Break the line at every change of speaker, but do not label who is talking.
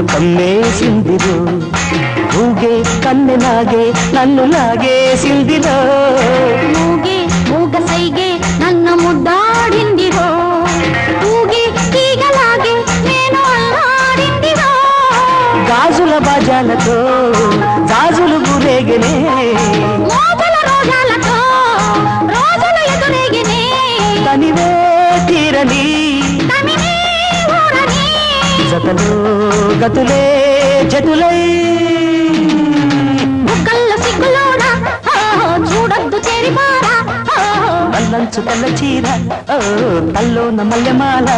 నన్ను కమ్మేసిందిరో ఊగే కన్నెలాగే నన్ను లాగేసిందిరో
మూగే మూగ సైగే నన్ను ముద్దాడిందిరో ఊగే తీగలాగే నేను అల్లాడిందిరో
గాజుల బాజాలతో గాజులు గురేగనే
మోగల రోజాలతో రోజులు ఎదురేగినే
తనివే తీరని
తమినే ఊరని
జతలో గతులే జతులై
బుగ్గల్లో సిగ్గులోనా చూడొద్దు చేరిపారా
నల్లంచు తెల్ల చీర తల్లోన మల్లెమాల